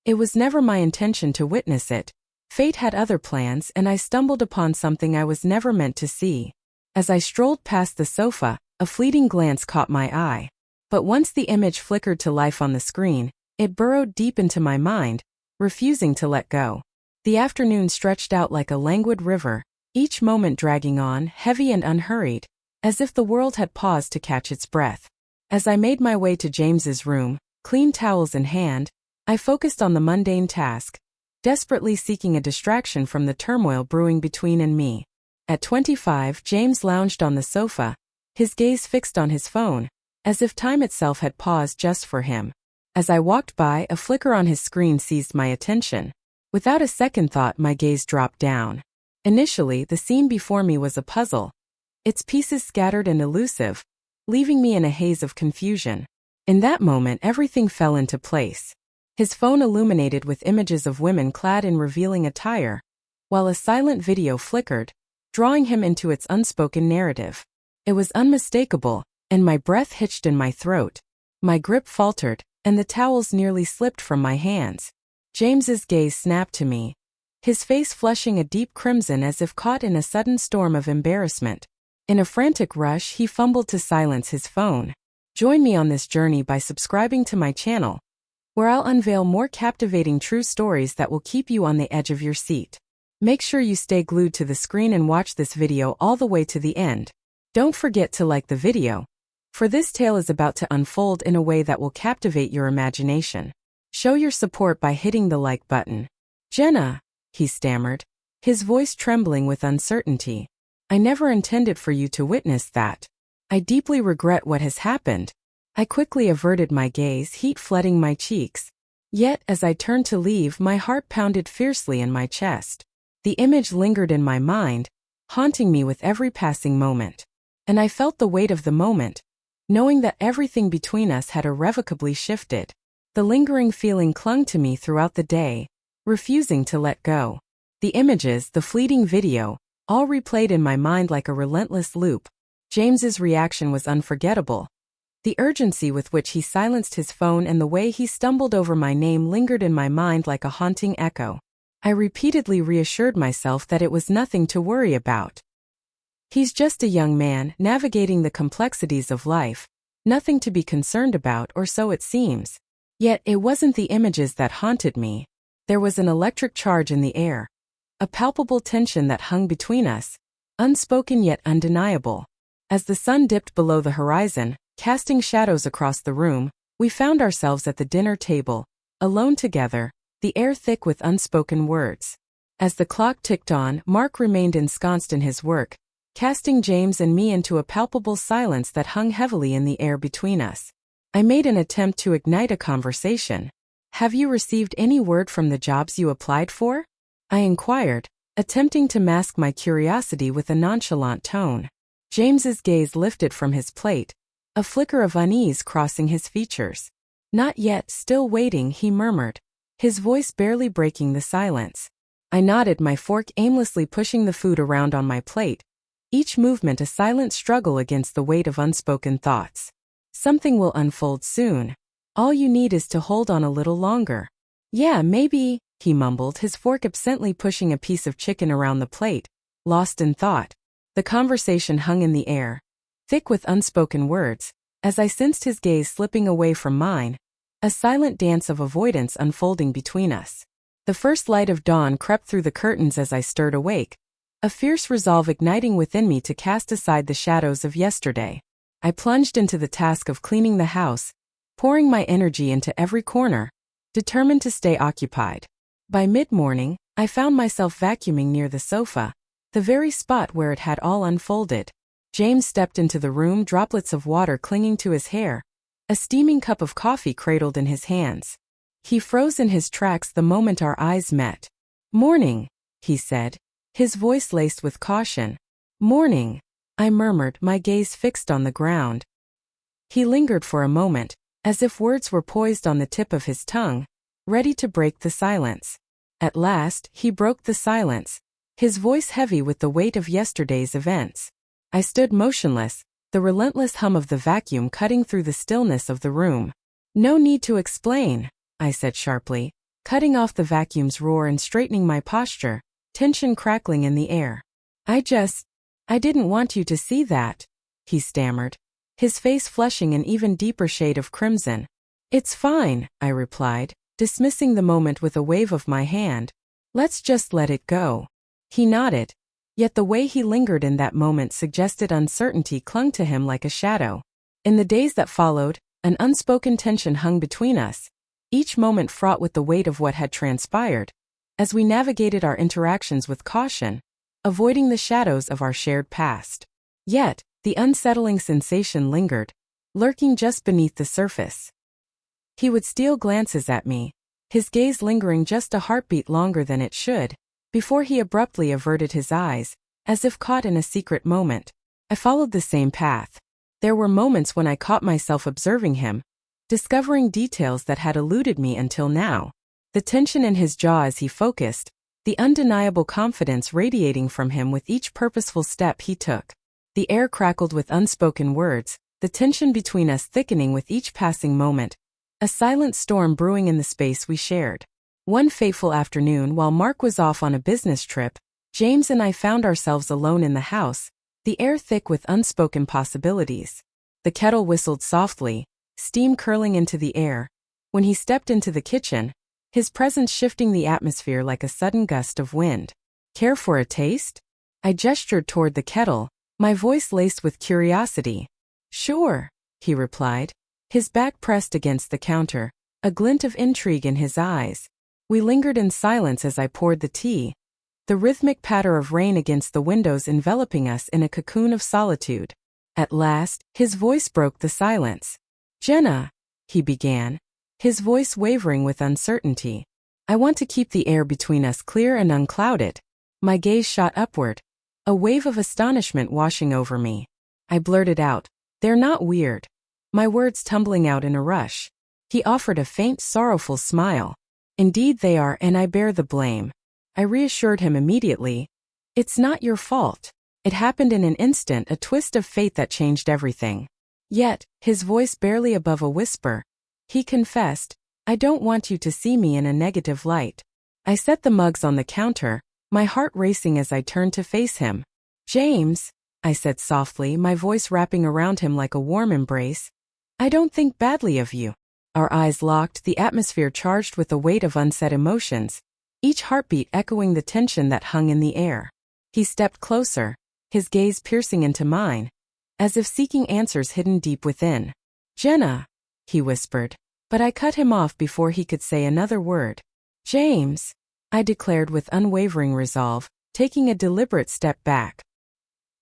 It was never my intention to witness it. Fate had other plans, and I stumbled upon something I was never meant to see. As I strolled past the sofa, a fleeting glance caught my eye. But once the image flickered to life on the screen, it burrowed deep into my mind, refusing to let go. The afternoon stretched out like a languid river, each moment dragging on, heavy and unhurried, as if the world had paused to catch its breath. As I made my way to James's room, clean towels in hand, I focused on the mundane task, desperately seeking a distraction from the turmoil brewing between and me. At 25, James lounged on the sofa, his gaze fixed on his phone, as if time itself had paused just for him. As I walked by, a flicker on his screen seized my attention. Without a second thought, my gaze dropped down. Initially, the scene before me was a puzzle, its pieces scattered and elusive, leaving me in a haze of confusion. In that moment, everything fell into place. His phone illuminated with images of women clad in revealing attire, while a silent video flickered, drawing him into its unspoken narrative. It was unmistakable, and my breath hitched in my throat. My grip faltered, and the towels nearly slipped from my hands. James's gaze snapped to me, his face flushing a deep crimson as if caught in a sudden storm of embarrassment. In a frantic rush, he fumbled to silence his phone. Join me on this journey by subscribing to my channel, where I'll unveil more captivating true stories that will keep you on the edge of your seat. Make sure you stay glued to the screen and watch this video all the way to the end. Don't forget to like the video, for this tale is about to unfold in a way that will captivate your imagination. Show your support by hitting the like button. Jenna, he stammered, his voice trembling with uncertainty. I never intended for you to witness that. I deeply regret what has happened. I quickly averted my gaze, heat flooding my cheeks. Yet, as I turned to leave, my heart pounded fiercely in my chest. The image lingered in my mind, haunting me with every passing moment. And I felt the weight of the moment, knowing that everything between us had irrevocably shifted. The lingering feeling clung to me throughout the day, refusing to let go. The images, the fleeting video, all replayed in my mind like a relentless loop. James's reaction was unforgettable. The urgency with which he silenced his phone and the way he stumbled over my name lingered in my mind like a haunting echo. I repeatedly reassured myself that it was nothing to worry about. He's just a young man, navigating the complexities of life, nothing to be concerned about, or so it seems. Yet it wasn't the images that haunted me. There was an electric charge in the air, a palpable tension that hung between us, unspoken yet undeniable. As the sun dipped below the horizon, casting shadows across the room, we found ourselves at the dinner table, alone together, the air thick with unspoken words. As the clock ticked on, Mark remained ensconced in his work, casting James and me into a palpable silence that hung heavily in the air between us. I made an attempt to ignite a conversation. Have you received any word from the jobs you applied for? I inquired, attempting to mask my curiosity with a nonchalant tone. James's gaze lifted from his plate, a flicker of unease crossing his features. Not yet, still waiting, he murmured, his voice barely breaking the silence. I nodded, my fork aimlessly pushing the food around on my plate, each movement a silent struggle against the weight of unspoken thoughts. Something will unfold soon. All you need is to hold on a little longer. Yeah, maybe, he mumbled, his fork absently pushing a piece of chicken around the plate, lost in thought. The conversation hung in the air, thick with unspoken words, as I sensed his gaze slipping away from mine, a silent dance of avoidance unfolding between us. The first light of dawn crept through the curtains as I stirred awake, a fierce resolve igniting within me to cast aside the shadows of yesterday. I plunged into the task of cleaning the house, pouring my energy into every corner, determined to stay occupied. By mid-morning, I found myself vacuuming near the sofa, the very spot where it had all unfolded. James stepped into the room, droplets of water clinging to his hair, a steaming cup of coffee cradled in his hands. He froze in his tracks the moment our eyes met. "Morning," he said, his voice laced with caution. "Morning," I murmured, my gaze fixed on the ground. He lingered for a moment, as if words were poised on the tip of his tongue, ready to break the silence. At last, he broke the silence, his voice heavy with the weight of yesterday's events. I stood motionless, the relentless hum of the vacuum cutting through the stillness of the room. "No need to explain," I said sharply. cutting off the vacuum's roar and straightening my posture, tension crackling in the air. I didn't want you to see that," he stammered, his face flushing an even deeper shade of crimson. "It's fine," I replied, dismissing the moment with a wave of my hand. "Let's just let it go." He nodded, yet the way he lingered in that moment suggested uncertainty clung to him like a shadow. In the days that followed, an unspoken tension hung between us, each moment fraught with the weight of what had transpired, as we navigated our interactions with caution, avoiding the shadows of our shared past. Yet, the unsettling sensation lingered, lurking just beneath the surface. He would steal glances at me, his gaze lingering just a heartbeat longer than it should, before he abruptly averted his eyes, as if caught in a secret moment. I followed the same path. There were moments when I caught myself observing him, discovering details that had eluded me until now. The tension in his jaw as he focused, the undeniable confidence radiating from him with each purposeful step he took. The air crackled with unspoken words, the tension between us thickening with each passing moment, a silent storm brewing in the space we shared. One fateful afternoon while Mark was off on a business trip, James and I found ourselves alone in the house, the air thick with unspoken possibilities. The kettle whistled softly, steam curling into the air. When he stepped into the kitchen, his presence shifting the atmosphere like a sudden gust of wind. "Care for a taste?" I gestured toward the kettle, my voice laced with curiosity. "Sure," he replied, his back pressed against the counter, a glint of intrigue in his eyes. We lingered in silence as I poured the tea, the rhythmic patter of rain against the windows enveloping us in a cocoon of solitude. At last, his voice broke the silence. "Jenna," he began, his voice wavering with uncertainty. "I want to keep the air between us clear and unclouded." My gaze shot upward, a wave of astonishment washing over me. I blurted out, "They're not weird," my words tumbling out in a rush. He offered a faint, sorrowful smile. "Indeed they are, and I bear the blame." I reassured him immediately. "It's not your fault. It happened in an instant, a twist of fate that changed everything." Yet, his voice barely above a whisper, he confessed, "I don't want you to see me in a negative light." I set the mugs on the counter, my heart racing as I turned to face him. "James," I said softly, my voice wrapping around him like a warm embrace, "I don't think badly of you." Our eyes locked, the atmosphere charged with the weight of unsaid emotions, each heartbeat echoing the tension that hung in the air. He stepped closer, his gaze piercing into mine, as if seeking answers hidden deep within. "Jenna," he whispered, but I cut him off before he could say another word. "James," I declared with unwavering resolve, taking a deliberate step back.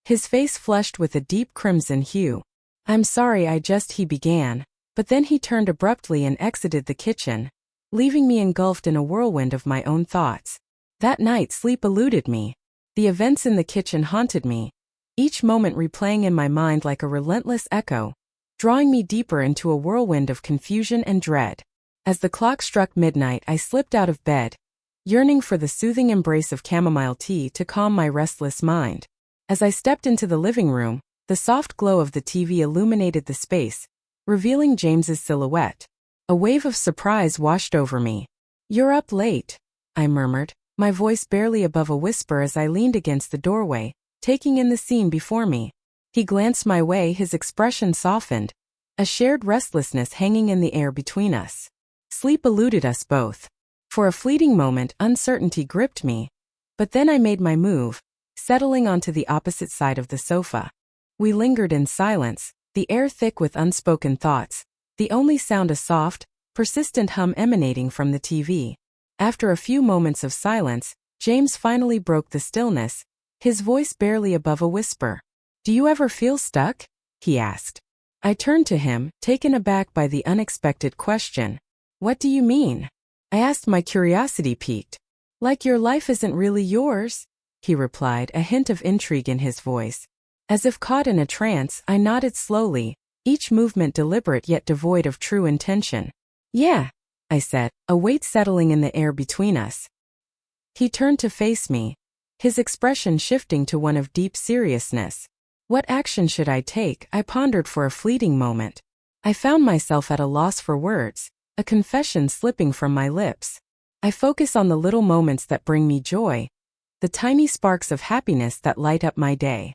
His face flushed with a deep crimson hue. "I'm sorry he began, but then he turned abruptly and exited the kitchen, leaving me engulfed in a whirlwind of my own thoughts. That night sleep eluded me. The events in the kitchen haunted me, each moment replaying in my mind like a relentless echo, drawing me deeper into a whirlwind of confusion and dread. As the clock struck midnight, I slipped out of bed, yearning for the soothing embrace of chamomile tea to calm my restless mind. As I stepped into the living room, the soft glow of the TV illuminated the space, revealing James's silhouette. A wave of surprise washed over me. "You're up late," I murmured, my voice barely above a whisper as I leaned against the doorway, taking in the scene before me. He glanced my way, his expression softened, a shared restlessness hanging in the air between us. Sleep eluded us both. For a fleeting moment, uncertainty gripped me, but then I made my move, settling onto the opposite side of the sofa. We lingered in silence, the air thick with unspoken thoughts, the only sound a soft, persistent hum emanating from the TV. After a few moments of silence, James finally broke the stillness, his voice barely above a whisper. "Do you ever feel stuck?" he asked. I turned to him, taken aback by the unexpected question. "What do you mean?" I asked, my curiosity piqued. "Like your life isn't really yours?" he replied, a hint of intrigue in his voice. As if caught in a trance, I nodded slowly, each movement deliberate yet devoid of true intention. "Yeah," I said, a weight settling in the air between us. He turned to face me, his expression shifting to one of deep seriousness. What action should I take? I pondered for a fleeting moment. I found myself at a loss for words, a confession slipping from my lips. I focus on the little moments that bring me joy, the tiny sparks of happiness that light up my day.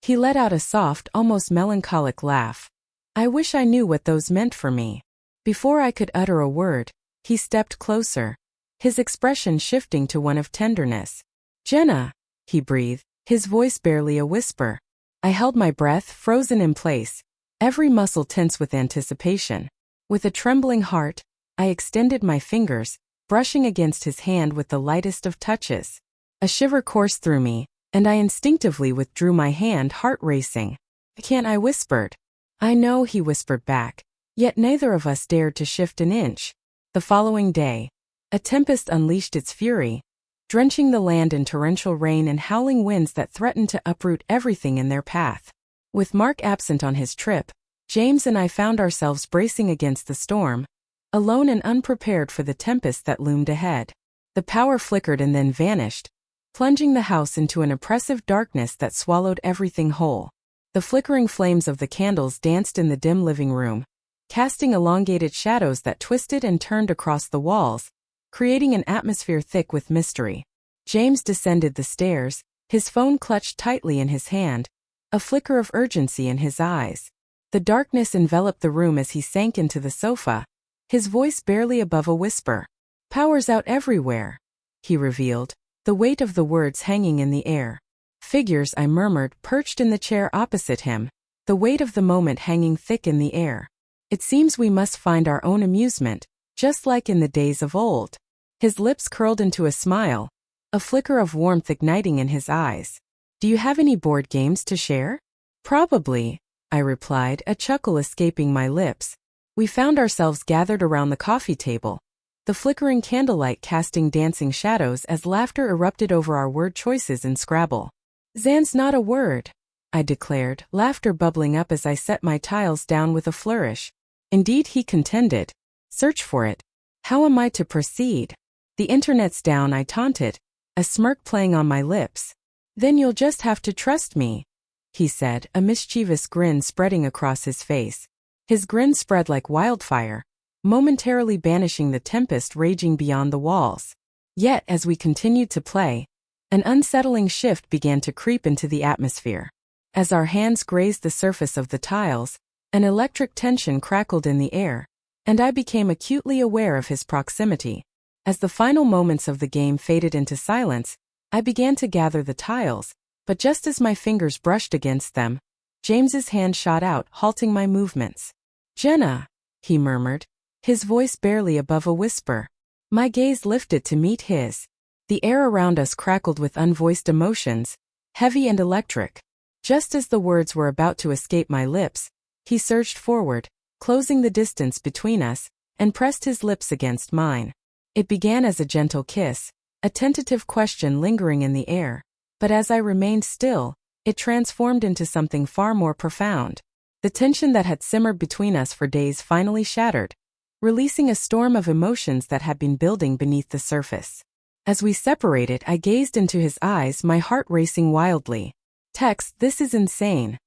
He let out a soft, almost melancholic laugh. I wish I knew what those meant for me. Before I could utter a word, he stepped closer, his expression shifting to one of tenderness. "Jenna," he breathed, his voice barely a whisper. I held my breath, frozen in place, every muscle tense with anticipation. With a trembling heart, I extended my fingers, brushing against his hand with the lightest of touches. A shiver coursed through me, and I instinctively withdrew my hand, heart racing. "Can't," I whispered. "I know," he whispered back, yet neither of us dared to shift an inch. The following day, a tempest unleashed its fury, drenching the land in torrential rain and howling winds that threatened to uproot everything in their path. With Mark absent on his trip, James and I found ourselves bracing against the storm, alone and unprepared for the tempest that loomed ahead. The power flickered and then vanished, plunging the house into an oppressive darkness that swallowed everything whole. The flickering flames of the candles danced in the dim living room, casting elongated shadows that twisted and turned across the walls, creating an atmosphere thick with mystery. James descended the stairs, his phone clutched tightly in his hand, a flicker of urgency in his eyes. The darkness enveloped the room as he sank into the sofa, his voice barely above a whisper. "Power's out everywhere," he revealed, the weight of the words hanging in the air. "Figures," I murmured, perched in the chair opposite him, the weight of the moment hanging thick in the air. "It seems we must find our own amusement, just like in the days of old." His lips curled into a smile, a flicker of warmth igniting in his eyes. "Do you have any board games to share?" "Probably," I replied, a chuckle escaping my lips. We found ourselves gathered around the coffee table, the flickering candlelight casting dancing shadows as laughter erupted over our word choices in Scrabble. "Zan's not a word," I declared, laughter bubbling up as I set my tiles down with a flourish. "Indeed," he contended. "Search for it." "How am I to proceed?" "The internet's down," I taunted, a smirk playing on my lips. "Then you'll just have to trust me," he said, a mischievous grin spreading across his face. His grin spread like wildfire, momentarily banishing the tempest raging beyond the walls. Yet, as we continued to play, an unsettling shift began to creep into the atmosphere. As our hands grazed the surface of the tiles, an electric tension crackled in the air, and I became acutely aware of his proximity. As the final moments of the game faded into silence, I began to gather the tiles, but just as my fingers brushed against them, James's hand shot out, halting my movements. "Jenna," he murmured, his voice barely above a whisper. My gaze lifted to meet his. The air around us crackled with unvoiced emotions, heavy and electric. Just as the words were about to escape my lips, he surged forward, closing the distance between us, and pressed his lips against mine. It began as a gentle kiss, a tentative question lingering in the air, but as I remained still, it transformed into something far more profound. The tension that had simmered between us for days finally shattered, releasing a storm of emotions that had been building beneath the surface. As we separated, I gazed into his eyes, my heart racing wildly. "Tex, this is insane,"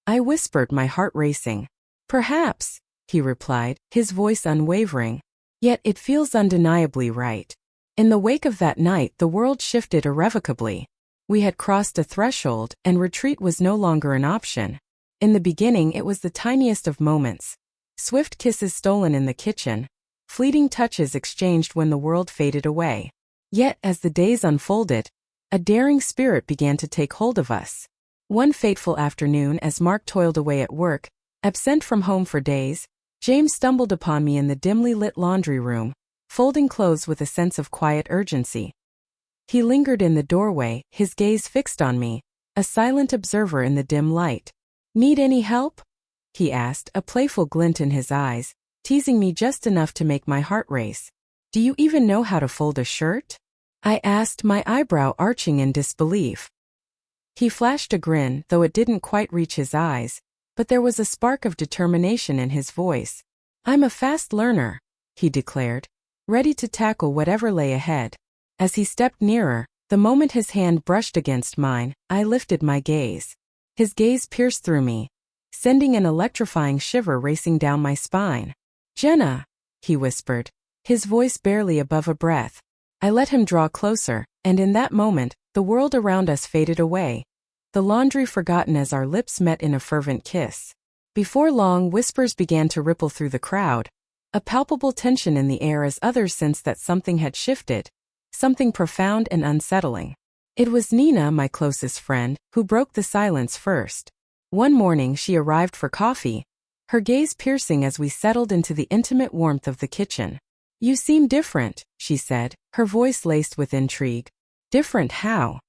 I whispered, my heart racing. "Perhaps," he replied, his voice unwavering. "Yet it feels undeniably right." In the wake of that night, the world shifted irrevocably. We had crossed a threshold, and retreat was no longer an option. In the beginning, it was the tiniest of moments. Swift kisses stolen in the kitchen, fleeting touches exchanged when the world faded away. Yet, as the days unfolded, a daring spirit began to take hold of us. One fateful afternoon, as Mark toiled away at work, absent from home for days, James stumbled upon me in the dimly lit laundry room, folding clothes with a sense of quiet urgency. He lingered in the doorway, his gaze fixed on me, a silent observer in the dim light. "Need any help?" he asked, a playful glint in his eyes, teasing me just enough to make my heart race. "Do you even know how to fold a shirt?" I asked, my eyebrow arching in disbelief. He flashed a grin, though it didn't quite reach his eyes, but there was a spark of determination in his voice. "I'm a fast learner," he declared, ready to tackle whatever lay ahead. As he stepped nearer, the moment his hand brushed against mine, I lifted my gaze. His gaze pierced through me, sending an electrifying shiver racing down my spine. "Jenna," he whispered, his voice barely above a breath. I let him draw closer, and in that moment, the world around us faded away, the laundry forgotten as our lips met in a fervent kiss. Before long, whispers began to ripple through the crowd, a palpable tension in the air as others sensed that something had shifted, something profound and unsettling. It was Nina, my closest friend, who broke the silence first. One morning she arrived for coffee, her gaze piercing as we settled into the intimate warmth of the kitchen. "You seem different," she said, her voice laced with intrigue. "Different how?"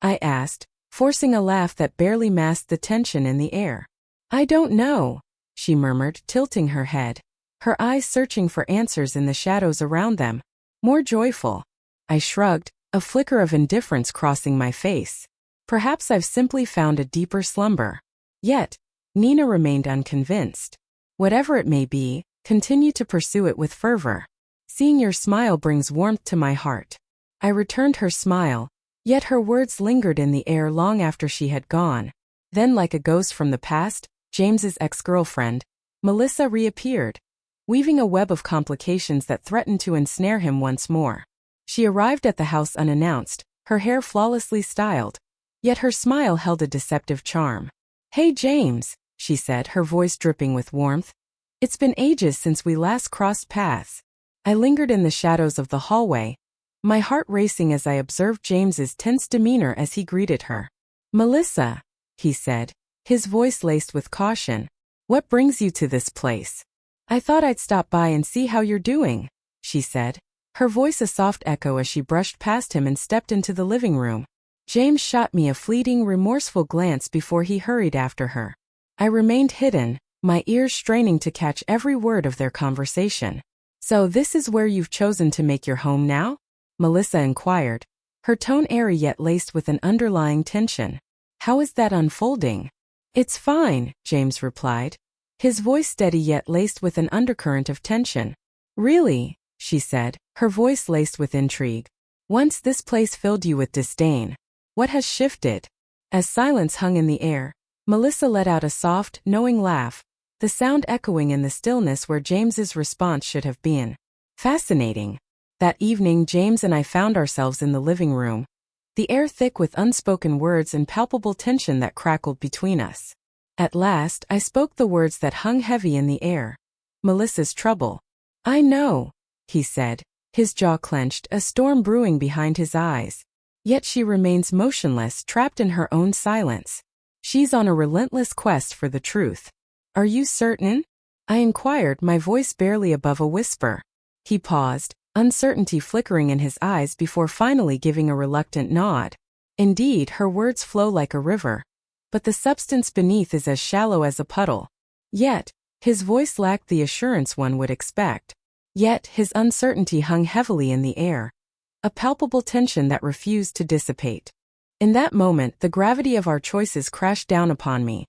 I asked, forcing a laugh that barely masked the tension in the air. "I don't know," she murmured, tilting her head, her eyes searching for answers in the shadows around them. "More joyful." I shrugged, a flicker of indifference crossing my face. "Perhaps I've simply found a deeper slumber." Yet, Nina remained unconvinced. "Whatever it may be, continue to pursue it with fervor. Seeing your smile brings warmth to my heart." I returned her smile, yet her words lingered in the air long after she had gone. Then, like a ghost from the past, James's ex-girlfriend, Melissa, reappeared, weaving a web of complications that threatened to ensnare him once more. She arrived at the house unannounced, her hair flawlessly styled, yet her smile held a deceptive charm. "Hey James," she said, her voice dripping with warmth. "It's been ages since we last crossed paths." I lingered in the shadows of the hallway, my heart racing as I observed James's tense demeanor as he greeted her. "Melissa," he said, his voice laced with caution, "what brings you to this place?" "I thought I'd stop by and see how you're doing," she said, her voice a soft echo as she brushed past him and stepped into the living room. James shot me a fleeting, remorseful glance before he hurried after her. I remained hidden, my ears straining to catch every word of their conversation. "So this is where you've chosen to make your home now?" Melissa inquired, her tone airy yet laced with an underlying tension. "How is that unfolding?" "It's fine," James replied, his voice steady yet laced with an undercurrent of tension. "Really?" she said, her voice laced with intrigue. "Once this place filled you with disdain. What has shifted?" As silence hung in the air, Melissa let out a soft, knowing laugh, the sound echoing in the stillness where James's response should have been. "Fascinating." That evening, James and I found ourselves in the living room, the air thick with unspoken words and palpable tension that crackled between us. At last, I spoke the words that hung heavy in the air. "Melissa's trouble." "I know," he said, his jaw clenched, a storm brewing behind his eyes. "Yet she remains motionless, trapped in her own silence. She's on a relentless quest for the truth." "Are you certain?" I inquired, my voice barely above a whisper. He paused, uncertainty flickering in his eyes before finally giving a reluctant nod. "Indeed, her words flow like a river, but the substance beneath is as shallow as a puddle." Yet, his voice lacked the assurance one would expect. Yet, his uncertainty hung heavily in the air, a palpable tension that refused to dissipate. In that moment, the gravity of our choices crashed down upon me,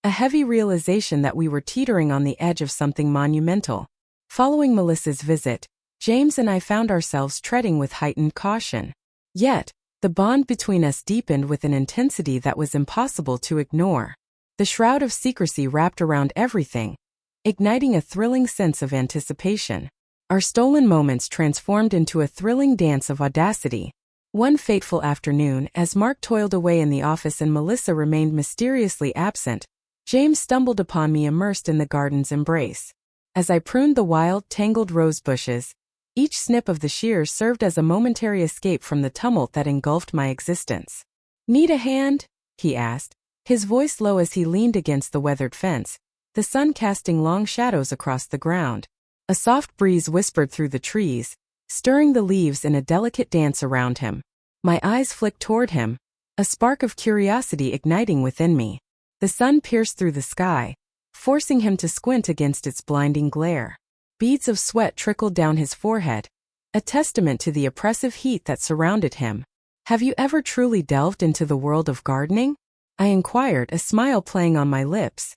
a heavy realization that we were teetering on the edge of something monumental. Following Melissa's visit, James and I found ourselves treading with heightened caution. Yet, the bond between us deepened with an intensity that was impossible to ignore. The shroud of secrecy wrapped around everything, igniting a thrilling sense of anticipation. Our stolen moments transformed into a thrilling dance of audacity. One fateful afternoon, as Mark toiled away in the office and Melissa remained mysteriously absent, James stumbled upon me immersed in the garden's embrace. As I pruned the wild, tangled rose bushes, each snip of the shears served as a momentary escape from the tumult that engulfed my existence. "Need a hand?" he asked, his voice low as he leaned against the weathered fence, the sun casting long shadows across the ground. A soft breeze whispered through the trees, stirring the leaves in a delicate dance around him. My eyes flicked toward him, a spark of curiosity igniting within me. The sun pierced through the sky, forcing him to squint against its blinding glare. Beads of sweat trickled down his forehead, a testament to the oppressive heat that surrounded him. "Have you ever truly delved into the world of gardening?" I inquired, a smile playing on my lips.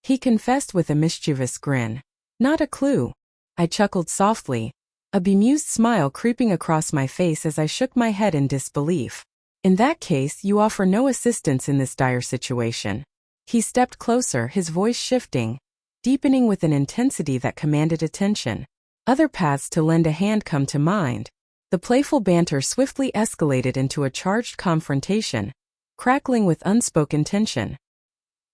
He confessed with a mischievous grin. "Not a clue." I chuckled softly, a bemused smile creeping across my face as I shook my head in disbelief. "In that case, you offer no assistance in this dire situation." He stepped closer, his voice shifting, deepening with an intensity that commanded attention. "Other paths to lend a hand come to mind. The playful banter swiftly escalated into a charged confrontation, crackling with unspoken tension.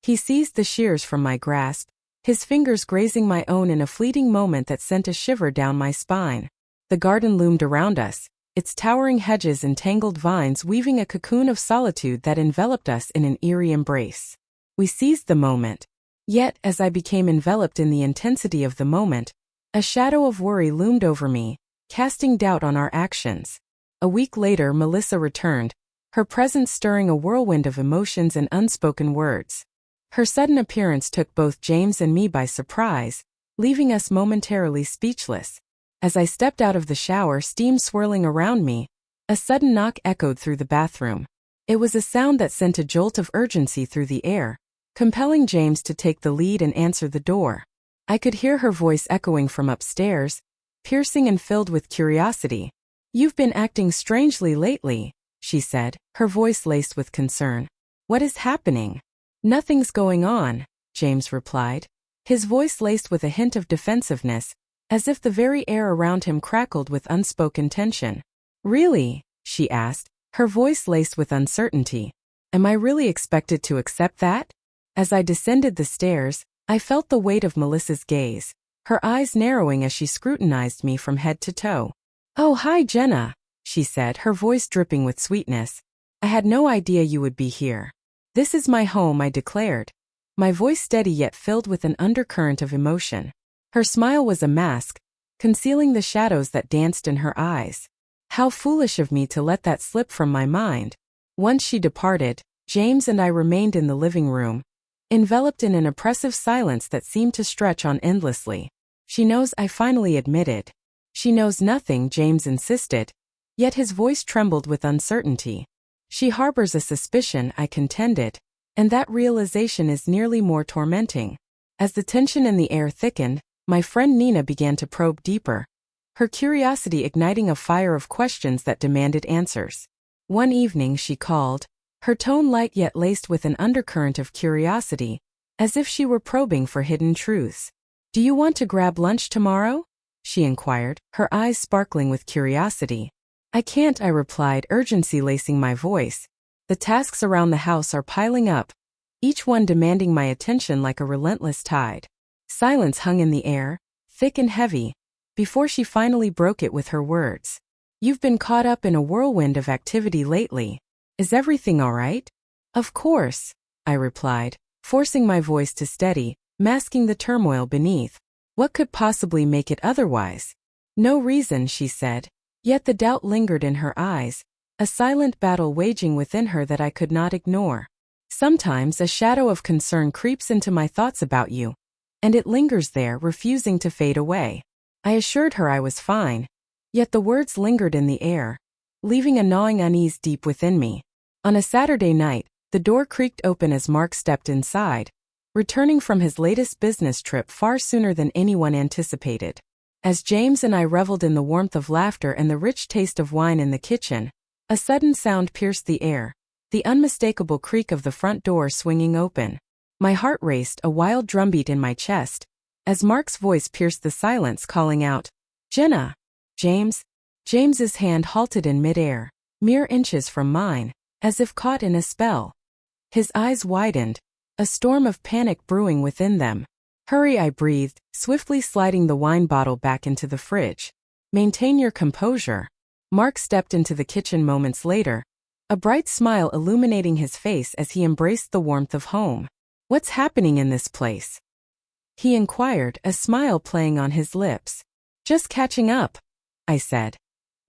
He seized the shears from my grasp, his fingers grazing my own in a fleeting moment that sent a shiver down my spine. The garden loomed around us, its towering hedges and tangled vines weaving a cocoon of solitude that enveloped us in an eerie embrace. We seized the moment. Yet, as I became enveloped in the intensity of the moment, a shadow of worry loomed over me, casting doubt on our actions. A week later, Melissa returned, her presence stirring a whirlwind of emotions and unspoken words. Her sudden appearance took both James and me by surprise, leaving us momentarily speechless. As I stepped out of the shower, steam swirling around me, a sudden knock echoed through the bathroom. It was a sound that sent a jolt of urgency through the air, compelling James to take the lead and answer the door. I could hear her voice echoing from upstairs, piercing and filled with curiosity. "You've been acting strangely lately," she said, her voice laced with concern. "What is happening?" "Nothing's going on," James replied, his voice laced with a hint of defensiveness, as if the very air around him crackled with unspoken tension. "Really?" she asked, her voice laced with uncertainty. "Am I really expected to accept that?" As I descended the stairs, I felt the weight of Melissa's gaze, her eyes narrowing as she scrutinized me from head to toe. "Oh, hi, Jenna," she said, her voice dripping with sweetness. "I had no idea you would be here." "This is my home," I declared, my voice steady yet filled with an undercurrent of emotion. Her smile was a mask, concealing the shadows that danced in her eyes. How foolish of me to let that slip from my mind. Once she departed, James and I remained in the living room, enveloped in an oppressive silence that seemed to stretch on endlessly. "She knows," I finally admitted. "She knows nothing," James insisted, yet his voice trembled with uncertainty. "She harbors a suspicion," I contended, "and that realization is nearly more tormenting." As the tension in the air thickened, my friend Nina began to probe deeper, her curiosity igniting a fire of questions that demanded answers. One evening she called, her tone light yet laced with an undercurrent of curiosity, as if she were probing for hidden truths. "Do you want to grab lunch tomorrow?" she inquired, her eyes sparkling with curiosity. "I can't," I replied, urgency lacing my voice. "The tasks around the house are piling up, each one demanding my attention like a relentless tide." Silence hung in the air, thick and heavy, before she finally broke it with her words. "You've been caught up in a whirlwind of activity lately. Is everything all right?" "Of course," I replied, forcing my voice to steady, masking the turmoil beneath. "What could possibly make it otherwise?" "No reason," she said, yet the doubt lingered in her eyes, a silent battle waging within her that I could not ignore. "Sometimes a shadow of concern creeps into my thoughts about you, and it lingers there, refusing to fade away." I assured her I was fine, yet the words lingered in the air, leaving a gnawing unease deep within me. On a Saturday night, the door creaked open as Mark stepped inside, returning from his latest business trip far sooner than anyone anticipated. As James and I reveled in the warmth of laughter and the rich taste of wine in the kitchen, a sudden sound pierced the air, the unmistakable creak of the front door swinging open. My heart raced, a wild drumbeat in my chest, as Mark's voice pierced the silence, calling out, "Jenna!" "James?" James's hand halted in midair, mere inches from mine, as if caught in a spell. His eyes widened, a storm of panic brewing within them. "Hurry," I breathed, swiftly sliding the wine bottle back into the fridge. "Maintain your composure." Mark stepped into the kitchen moments later, a bright smile illuminating his face as he embraced the warmth of home. "What's happening in this place?" he inquired, a smile playing on his lips. "Just catching up," I said,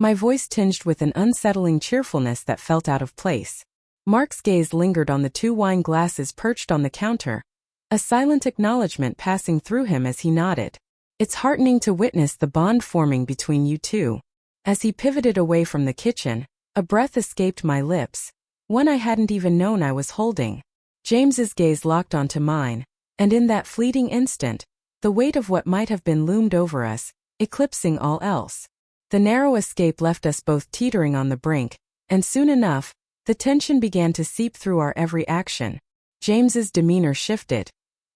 my voice tinged with an unsettling cheerfulness that felt out of place. Mark's gaze lingered on the 2 wine glasses perched on the counter, a silent acknowledgement passing through him as he nodded. "It's heartening to witness the bond forming between you two." As he pivoted away from the kitchen, a breath escaped my lips, one I hadn't even known I was holding. James's gaze locked onto mine, and in that fleeting instant, the weight of what might have been loomed over us, eclipsing all else. The narrow escape left us both teetering on the brink, and soon enough, the tension began to seep through our every action. James's demeanor shifted.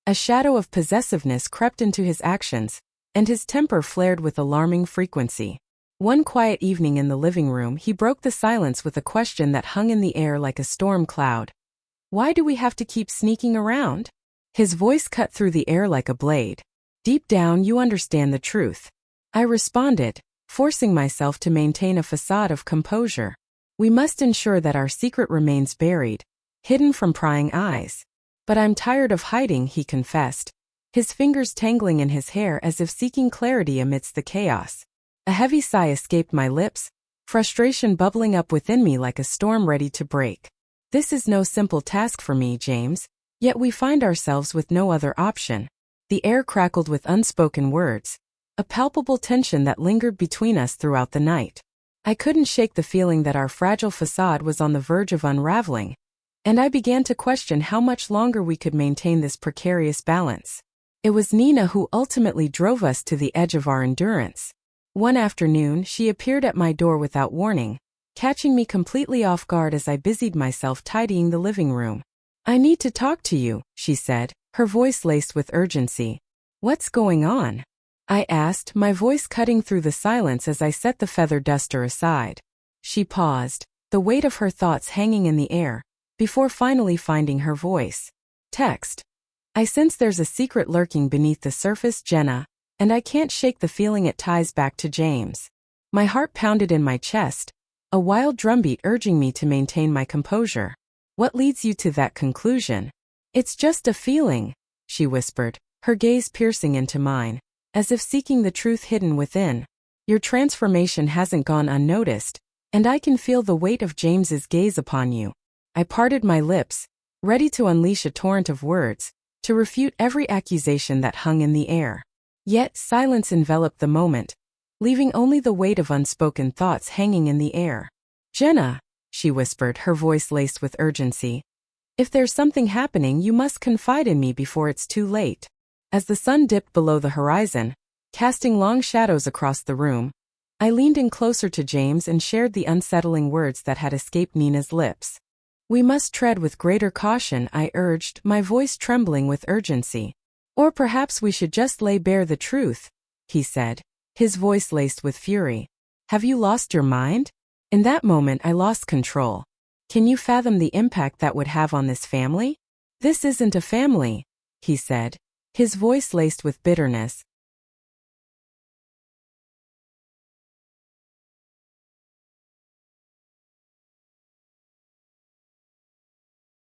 A shadow of possessiveness crept into his actions, and his temper flared with alarming frequency. One quiet evening in the living room, he broke the silence with a question that hung in the air like a storm cloud. Why do we have to keep sneaking around? His voice cut through the air like a blade. Deep down, you understand the truth. I responded, forcing myself to maintain a facade of composure. We must ensure that our secret remains buried, hidden from prying eyes. But I'm tired of hiding, he confessed, his fingers tangling in his hair as if seeking clarity amidst the chaos. A heavy sigh escaped my lips, frustration bubbling up within me like a storm ready to break. This is no simple task for me, James, yet we find ourselves with no other option. The air crackled with unspoken words, a palpable tension that lingered between us throughout the night. I couldn't shake the feeling that our fragile facade was on the verge of unraveling, and I began to question how much longer we could maintain this precarious balance. It was Nina who ultimately drove us to the edge of our endurance. One afternoon, she appeared at my door without warning, catching me completely off guard as I busied myself tidying the living room. I need to talk to you, she said, her voice laced with urgency. What's going on? I asked, my voice cutting through the silence as I set the feather duster aside. She paused, the weight of her thoughts hanging in the air, before finally finding her voice. Text. I sense there's a secret lurking beneath the surface, Jenna, and I can't shake the feeling it ties back to James. My heart pounded in my chest, a wild drumbeat urging me to maintain my composure. What leads you to that conclusion? It's just a feeling, she whispered, her gaze piercing into mine, as if seeking the truth hidden within. Your transformation hasn't gone unnoticed, and I can feel the weight of James's gaze upon you. I parted my lips, ready to unleash a torrent of words, to refute every accusation that hung in the air. Yet silence enveloped the moment, leaving only the weight of unspoken thoughts hanging in the air. Jenna, she whispered, her voice laced with urgency. If there's something happening, you must confide in me before it's too late. As the sun dipped below the horizon, casting long shadows across the room, I leaned in closer to James and shared the unsettling words that had escaped Nina's lips. We must tread with greater caution, I urged, my voice trembling with urgency. Or perhaps we should just lay bare the truth, he said, his voice laced with fury. Have you lost your mind? In that moment I lost control. Can you fathom the impact that would have on this family? This isn't a family, he said, his voice laced with bitterness,